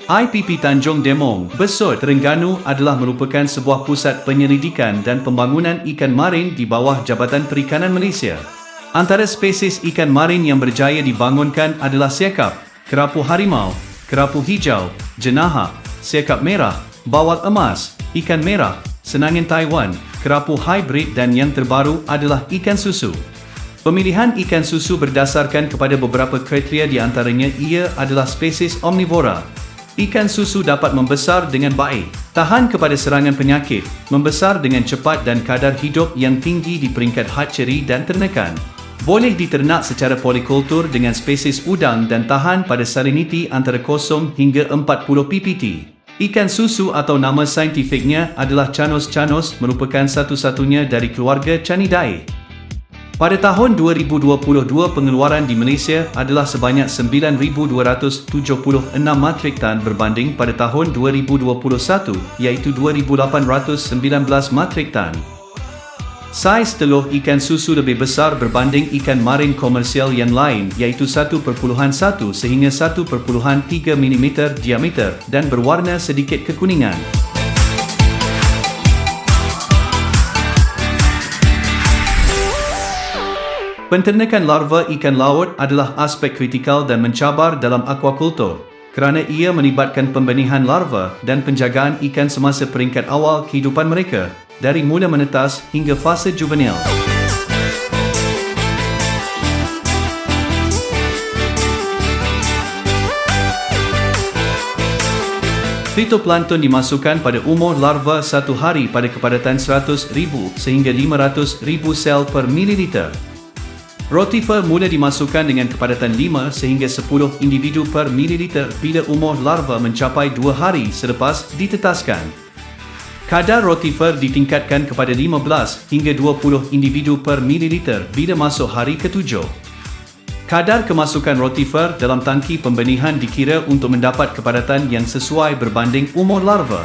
IPP Tanjung Demong, Besut, Terengganu adalah merupakan sebuah pusat penyelidikan dan pembangunan ikan marin di bawah Jabatan Perikanan Malaysia. Antara spesies ikan marin yang berjaya dibangunkan adalah siakap, kerapu harimau, kerapu hijau, jenaha, siakap merah, bawal emas, ikan merah, senangin Taiwan, kerapu hybrid dan yang terbaru adalah ikan susu. Pemilihan ikan susu berdasarkan kepada beberapa kriteria di antaranya ia adalah spesies omnivora. Ikan susu dapat membesar dengan baik, tahan kepada serangan penyakit, membesar dengan cepat dan kadar hidup yang tinggi di peringkat hatchery dan ternakan. Boleh diternak secara polikultur dengan spesies udang dan tahan pada saliniti antara 0 hingga 40 ppt. Ikan susu atau nama saintifiknya adalah Chanus chanus merupakan satu-satunya dari keluarga Canidae. Pada tahun 2022 pengeluaran di Malaysia adalah sebanyak 9,276 matrik tan berbanding pada tahun 2021 iaitu 2,819 matrik tan. Saiz telur ikan susu lebih besar berbanding ikan marin komersial yang lain iaitu 1.1 sehingga 1.3 mm diameter dan berwarna sedikit kekuningan. Penternakan larva ikan laut adalah aspek kritikal dan mencabar dalam aquakultur kerana ia melibatkan pembenihan larva dan penjagaan ikan semasa peringkat awal kehidupan mereka dari mula menetas hingga fase juvenil. Fitoplankton dimasukkan pada umur larva satu hari pada kepadatan 100,000 sehingga 500,000 sel per mililiter. Rotifer mula dimasukkan dengan kepadatan 5 sehingga 10 individu per mililiter bila umur larva mencapai 2 hari selepas ditetaskan. Kadar rotifer ditingkatkan kepada 15 hingga 20 individu per mililiter bila masuk hari ke-7. Kadar kemasukan rotifer dalam tangki pembenihan dikira untuk mendapat kepadatan yang sesuai berbanding umur larva.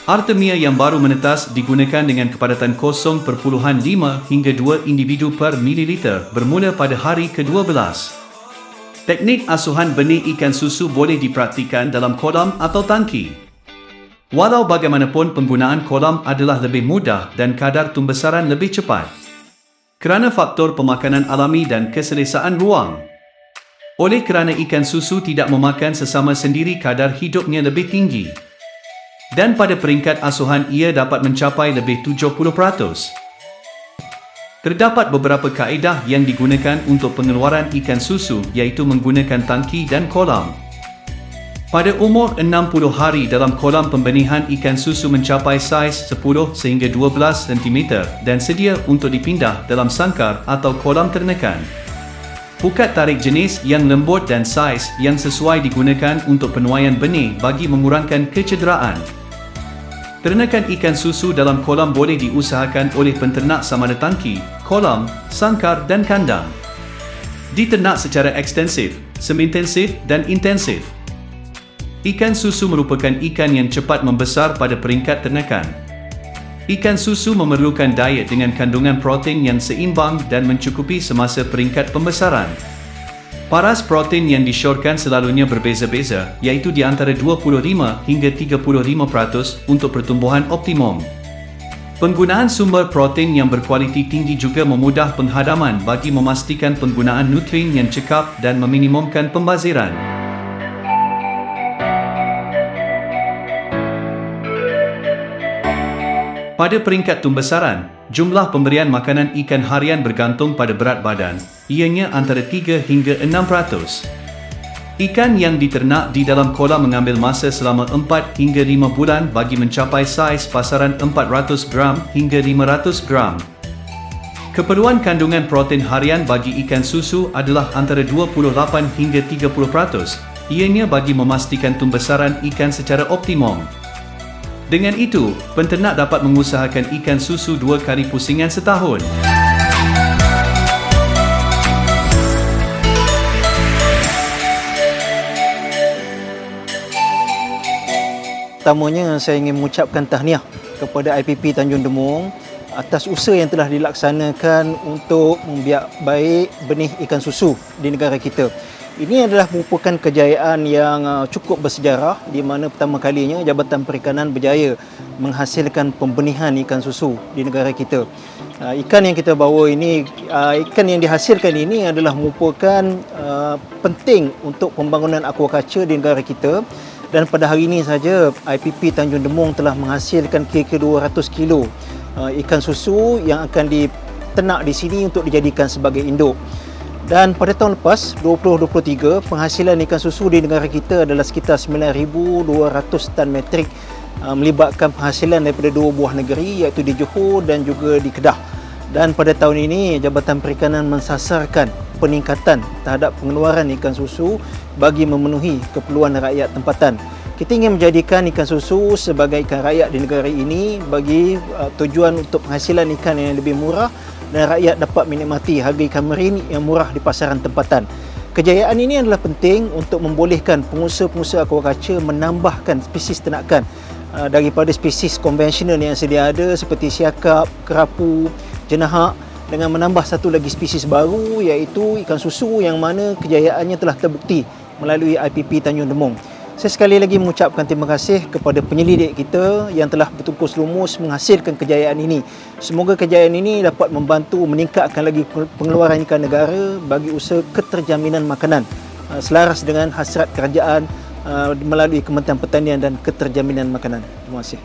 Artemia yang baru menetas digunakan dengan kepadatan 0.5 hingga 2 individu per mililiter bermula pada hari ke-12. Teknik asuhan benih ikan susu boleh dipraktikan dalam kolam atau tangki. Walau bagaimanapun penggunaan kolam adalah lebih mudah dan kadar pembesaran lebih cepat. Kerana faktor pemakanan alami dan keselesaan ruang. Oleh kerana ikan susu tidak memakan sesama sendiri kadar hidupnya lebih tinggi. Dan pada peringkat asuhan ia dapat mencapai lebih 70%. Terdapat beberapa kaedah yang digunakan untuk pengeluaran ikan susu iaitu menggunakan tangki dan kolam. Pada umur 60 hari dalam kolam pembenihan ikan susu mencapai saiz 10 sehingga 12 cm dan sedia untuk dipindah dalam sangkar atau kolam ternakan. Pukat tarik jenis yang lembut dan saiz yang sesuai digunakan untuk penuaian benih bagi mengurangkan kecederaan. Ternakan ikan susu dalam kolam boleh diusahakan oleh penternak samada tangki, kolam, sangkar dan kandang. Diternak secara ekstensif, semi-intensif dan intensif. Ikan susu merupakan ikan yang cepat membesar pada peringkat ternakan. Ikan susu memerlukan diet dengan kandungan protein yang seimbang dan mencukupi semasa peringkat pembesaran. Paras protein yang disyorkan selalunya berbeza-beza, iaitu di antara 25 hingga 35% untuk pertumbuhan optimum. Penggunaan sumber protein yang berkualiti tinggi juga memudah penghadaman bagi memastikan penggunaan nutrien yang cekap dan meminimumkan pembaziran. Pada peringkat pembesaran, jumlah pemberian makanan ikan harian bergantung pada berat badan, ianya antara 3 hingga 6%. Ikan yang diternak di dalam kolam mengambil masa selama 4 hingga 5 bulan bagi mencapai saiz pasaran 400 gram hingga 500 gram. Keperluan kandungan protein harian bagi ikan susu adalah antara 28 hingga 30%, ianya bagi memastikan pembesaran ikan secara optimum. Dengan itu, penternak dapat mengusahakan ikan susu 2 kali pusingan setahun. Pertamanya, saya ingin mengucapkan tahniah kepada IPP Tanjung Demong atas usaha yang telah dilaksanakan untuk membiak baik benih ikan susu di negara kita. Ini adalah merupakan kejayaan yang cukup bersejarah di mana pertama kalinya Jabatan Perikanan berjaya menghasilkan pembenihan ikan susu di negara kita. Ikan yang kita bawa ini, ikan yang dihasilkan ini adalah merupakan penting untuk pembangunan aquaculture di negara kita. Dan pada hari ini saja IPP Tanjung Demong telah menghasilkan kira-kira 200 kilo ikan susu yang akan diternak di sini untuk dijadikan sebagai induk. Dan pada tahun lepas 2023 penghasilan ikan susu di negara kita adalah sekitar 9,200 tan metrik, melibatkan penghasilan daripada dua buah negeri iaitu di Johor dan juga di Kedah. Dan pada tahun ini Jabatan Perikanan mensasarkan peningkatan terhadap pengeluaran ikan susu bagi memenuhi keperluan rakyat tempatan. Kita ingin menjadikan ikan susu sebagai ikan rakyat di negara ini bagi tujuan untuk penghasilan ikan yang lebih murah dan rakyat dapat menikmati harga ikan marin yang murah di pasaran tempatan. Kejayaan ini adalah penting untuk membolehkan pengusaha-pengusaha aquaculture menambahkan spesies ternakan daripada spesies konvensional yang sedia ada seperti siakap, kerapu, jenahak, dengan menambah satu lagi spesies baru iaitu ikan susu yang mana kejayaannya telah terbukti melalui IPP Tanjung Demong. Saya sekali lagi mengucapkan terima kasih kepada penyelidik kita yang telah bertungkus lumus menghasilkan kejayaan ini. Semoga kejayaan ini dapat membantu meningkatkan lagi pengeluaran ikan negara bagi usaha keterjaminan makanan selaras dengan hasrat kerajaan melalui Kementerian Pertanian dan Keterjaminan Makanan. Terima kasih.